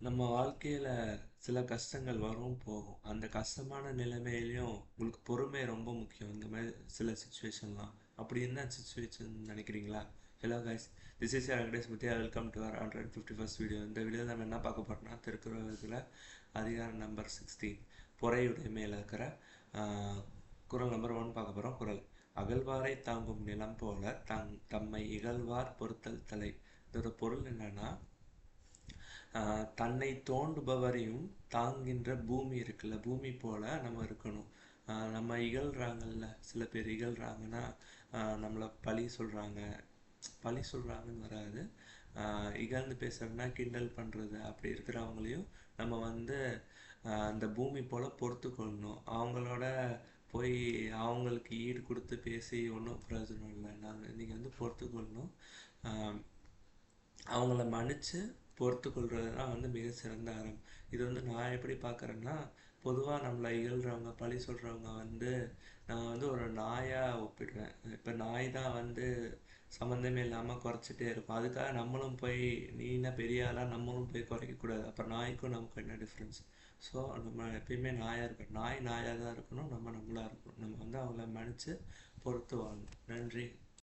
நம்ம வாழ்க்கையில சில கஷ்டங்கள் வரும் போகும். அந்த கஷ்டமான நிலைமையிலயும் உங்களுக்கு பொறுமை ரொம்ப முக்கியம். இந்த மாதிரி சில சுச்சுவேஷன்லாம். அப்படி என்ன சுச்சுவேஷன் நினைக்கிறீங்களா? Hello guys, this is your Venkatesh Muthiah. Welcome to our 151st video. இந்த வீடியோவில் நம்ம என்ன பார்க்க போறோம்னா, திருக்குறளில் அதிகாரம் நம்பர் 16 பொறையுடைய மேல இருக்கிற குறள் நம்பர் 1 பார்க்க போகிறோம். குறள்: அகழ்வாரை தாங்கும் நிலம் போல தம்மை இகழ்வார் பொறுத்தல் தலை. இதோட பொருள் என்னன்னா, தன்னை தோண்டுபவரையும் தாங்கின்ற பூமி இருக்குல்ல, பூமி போல நம்ம இருக்கணும். நம்ம இகழ்றாங்கல்ல, சில பேர் இகழ்றாங்கன்னா நம்மளை பழி சொல்கிறாங்கன்னு வராது. இகழ்ந்து பேசுறதுனா கிண்டல் பண்ணுறது, அப்படி இருக்கிறவங்களையும் நம்ம வந்து அந்த பூமி போல் பொறுத்து கொள்ளணும். அவங்களோட போய் அவங்களுக்கு ஈடு கொடுத்து பேசி ஒன்றும் பிரயோஜனம் இல்லை. நீங்கள் வந்து பொறுத்து கொள்ளணும். அவங்கள மன்னித்து பொறுத்து கொள்வது தான் வந்து மிக சிறந்த அறம். இது வந்து நான் எப்படி பார்க்குறேன்னா, பொதுவாக நம்மளை இகழ்கிறவங்க பழி சொல்கிறவங்க வந்து நான் வந்து ஒரு நாயாக ஒப்பிடுவேன். இப்போ நாய் தான் வந்து சம்மந்தமே இல்லாமல் குறைச்சிட்டே இருக்கும். அதுக்காக நம்மளும் போய் நீ என்ன பெரிய ஆளாக நம்மளும் போய் குறைக்கக்கூடாது. அப்போ நாய்க்கும் நமக்கு என்ன டிஃப்ரென்ஸ்? ஸோ நம்ம எப்பயுமே நாயாக இருக்கணும். நாய் நாயாக தான் இருக்கணும், நம்ம நம்மளாக இருக்கணும். நம்ம வந்து அவங்கள மன்னித்து பொறுத்து வாழணும். நன்றி.